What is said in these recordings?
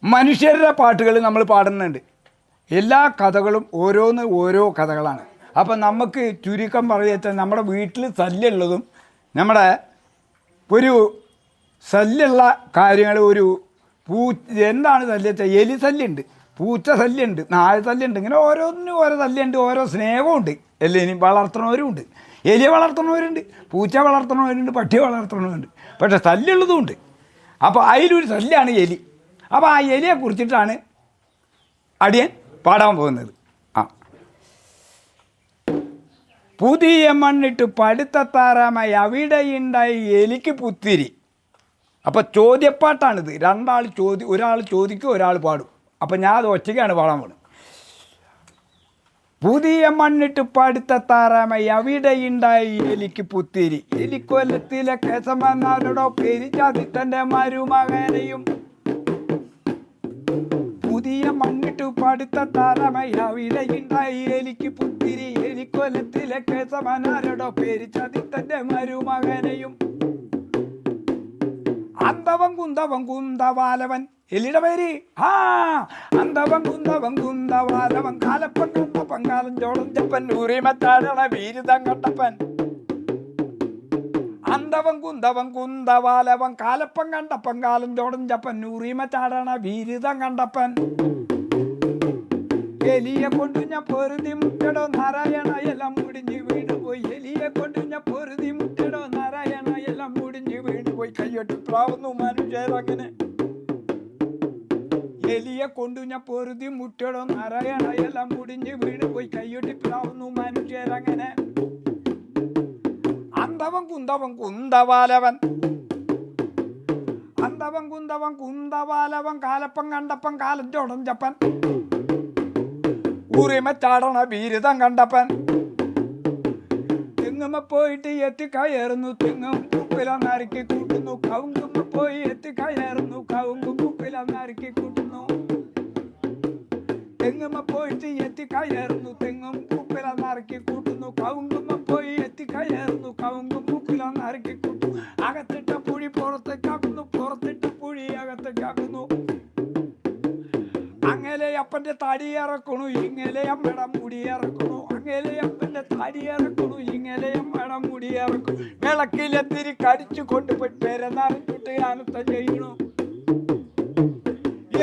മനുഷ്യരുടെ പാട്ടുകൾ നമ്മൾ പാടുന്നുണ്ട്. എല്ലാ കഥകളും ഓരോന്ന് ഓരോ കഥകളാണ്. അപ്പം നമുക്ക് ചുരുക്കം പറയുക നമ്മുടെ വീട്ടിൽ ശല്യമുള്ളതും നമ്മുടെ ഒരു ശല്യമുള്ള കാര്യങ്ങൾ ഒരു എന്താണ് ശല്യത്തെ എലി ശല്യമുണ്ട്, പൂച്ച ശല്യമുണ്ട്, നായ ശല്യമുണ്ട്, ഇങ്ങനെ ഓരോന്നിനും ഓരോ ശല്യമുണ്ട്. ഓരോ സ്നേഹമുണ്ട്. എല്ലിനി വളർത്തുന്നവരും ഉണ്ട്, എലിയെ വളർത്തുന്നവരുണ്ട്, പൂച്ച വളർത്തുന്നവരുണ്ട്, പട്ടി വളർത്തുന്നവരുണ്ട്. പക്ഷേ ശല്യമുള്ളതും ഉണ്ട്. അപ്പോൾ അതിലൊരു ശല്യമാണ് എലി. അപ്പോൾ ആ എലിയെ കുറിച്ചിട്ടാണ് അടിയൻ പാടാൻ പോകുന്നത്. പുതിയ മണ്ണിട്ട് പടുത്തത്താറാമായി അവിടെയുണ്ടായി എലിക്ക് പുത്തിരി. അപ്പോൾ ചോദ്യപ്പാട്ടാണിത്. ഒരാൾ ചോദിക്കും, ഒരാൾ പാടും. അപ്പം ഞാൻ അത് ഒറ്റയ്ക്കാണ് പാടാൻ പോകുന്നത്. പുതിയ മണ്ണിട്ട് പടുത്തത്താറാമായി അവിടെയുണ്ടായി എലിക്ക് പുത്തിരി. എലിക്കൊല്ലത്തിലെ കേശവനാരോടോ പെരിച്ചാതിത്തൻ്റെ മരുമകനെയും. പുതിയ മണ്ണിട്ട് പടുത്തത്താറാമായി അവിടെയുണ്ടായി എലിക്ക് പുത്തിരി. എലിക്കൊല്ലത്തിലെ കേശവനാരോടോ പെരിച്ചാതിത്തൻ്റെ മരുമകനെയും. അന്തവൻ കുന്തവൻ കുന്തവാലവൻ, എലിയുടെ പേര് അന്തവൻ കുന്തവൻ കുന്തവാലവൻ. കാലപ്പൻ കണ്ടപ്പൻ കാലം ചോളഞ്ചപ്പൻ ഊറിമത്താടണ വീരുതം കണ്ടപ്പൻ. അന്തവൻ കുന്തവൻ കുന്തവാലവൻ കാലപ്പൻ കണ്ടപ്പൻ കാലം ചോളഞ്ചപ്പൻ ഊറിമച്ചാടണ വീരുതം കണ്ടപ്പൻ. എലിയെ കൊണ്ടു ഞാൻ പൊരുതി മുട്ടടോ നാരായണ എല്ലാം മുടിഞ്ഞ് വീണുപോയി. എലിയെ കൊണ്ടു ഞാൻ പൊരുതി മുട്ടടോ നാരായണ എല്ലാം മുടിഞ്ഞ് വീണുപോയി. കയ്യൊട്ടി പ്രാവുന്നു മനുഷ്യരങ്ങനെ. എലിയെ കൊണ്ടു ഞാൻ പൊരുതി മുട്ടടോ നാരായണ എല്ലാം മുടിഞ്ഞ് വീണുപോയി. കയ്യൊട്ടി പ്രാവുന്നു മനുഷ്യരങ്ങനെ. അന്തവൻ കുന്തവൻ കുന്തവാലവൻ, അന്തവൻ കുന്തവൻ കുന്തവാലവൻ കാലപ്പൻ കണ്ടപ്പൻ കാലം ചോടഞ്ചപ്പൻ ഊറിമച്ചാടണ ബീരുതം കണ്ടപ്പൻ. തെങ്ങുമ്മ പോയിട്ട് എത്തിക്കയറുന്നു തെങ്ങും കുപ്പിലന്നരക്കി കൂട്ടുന്നു. കവുങ്കുമ്മ പോയി എത്തിക്കയറുന്നു കവുങ്കും കുപ്പിലന്നരക്കി കൂട്ടുന്നു. തെങ്ങുമ്മ പോയിട്ട് എത്തിക്കയറുന്നു തെങ്ങും കുപ്പിലന്നരക്കി കൂട്ടുന്നു. കവുങ്കുമ്മ പോയി എത്തിക്കയറുന്നു കവുങ്കും കുപ്പിലന്നരക്കി കൂട്ടുന്നു. അകത്തിട്ട പുഴി പുറത്തേക്കാക്കുന്നു, പുറത്തിട്ട പുഴി അകത്തേക്കാക്കുന്നു. അങ്ങേലെ അപ്പൻ്റെ തടി ഇറക്കണു, ഇങ്ങേലെ അമ്മയുടെ മുടി ഇറക്കണു. അങ്ങേലെ അപ്പൻ്റെ തടി ഇറക്കണു, ഇങ്ങേലെ അമ്മയുടെ മുടി ഇറക്കണു. വിളക്കിലെത്തിരി കടിച്ചു കൊണ്ടുപോയി പെരനാറിട്ട് അനത്തം ചെയ്യണു.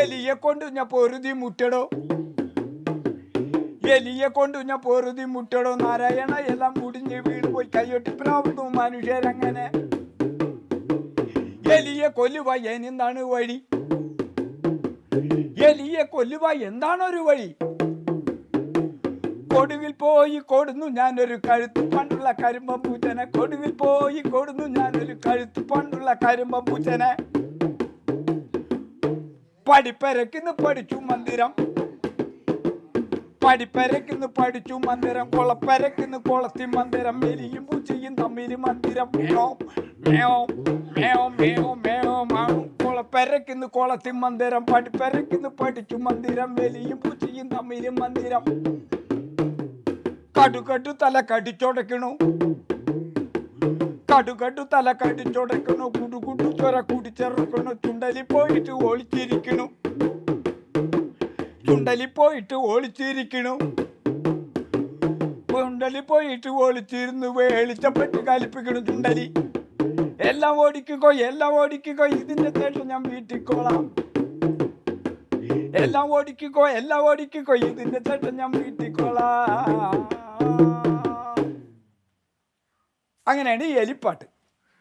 എലിയെ കൊണ്ടു ഞാൻ പൊരുതി മുട്ടടോ, എലിയെ കൊണ്ടു ഞാൻ പൊരുതി മുട്ടടോ നാരായണ എല്ലാം മുടിഞ്ഞ് വീണ് പോയി. കയ്യൊട്ടി പ്രാവുന്നു മനുഷ്യരങ്ങനെ. എലിയെ കൊല്ലുക എന്താണ് വഴി, എലിയെ കൊല്ലുക എന്താണൊരു വഴി. കൊടുവിൽ പോയി കൊടുന്നു ഞാനൊരു കഴുത്ത് പണ്ടുള്ള കരിമ്പം പൂച്ചനെ. കൊടുവിൽ പോയി കൊടുന്നു ഞാനൊരു കഴുത്ത് പണ്ടുള്ള കരിമ്പം പൂച്ചനെ. പടിപ്പരക്കിന്ന് പഠിച്ചു മന്ദിരം, പടിപ്പരക്കിന്ന് പഠിച്ചു മന്ദിരം. കുളപ്പരക്കിന്ന് കുളത്തി മന്ദിരം. എലിയും പൂച്ചയും തമ്മിൽ മന്ദിരം. Mayo Mayo Mayo Mayo Mayo മാവും. കുളപ്പരക്കിന്ന് കുളത്തി മന്ദിരം, പടിപ്പരക്കിന്ന് പഠിച്ചു മന്ദിരം. എലിയും പൂച്ചയും തമ്മിൽ മന്ദിരം. കടുകട്ടു തല കടിച്ചോടക്കണു, കടുകട്ടു തല കടിച്ചോടക്കണു. കുടുകുട്ടു ചൊര കുടിച്ചിറക്കണു. ചുണ്ടലി പോയിട്ട് ഒളിച്ചിരിക്കണു, ചുണ്ടലി പോയിട്ട് ഒളിച്ചിരിക്കണു. ചുണ്ടലി പോയിട്ട് ഒളിച്ചിരുന്നു വെളിച്ചപ്പെട്ട് കലിപ്പിക്കണു ചുണ്ടലി. എല്ലാം ഓടിക്കോ എല്ലാം ഓടിക്കോ, ഇതിന്റെ ശേഷം ഞാൻ വീട്ടിക്കോളാം. എല്ലാം ഓടിക്കോ എല്ലാം ഓടിക്കോ, ഇതിന്റെ ശേഷം ഞാൻ വീട്ടിക്കോളാം. അങ്ങനെയാണ് ഈ എലിപ്പാട്ട്.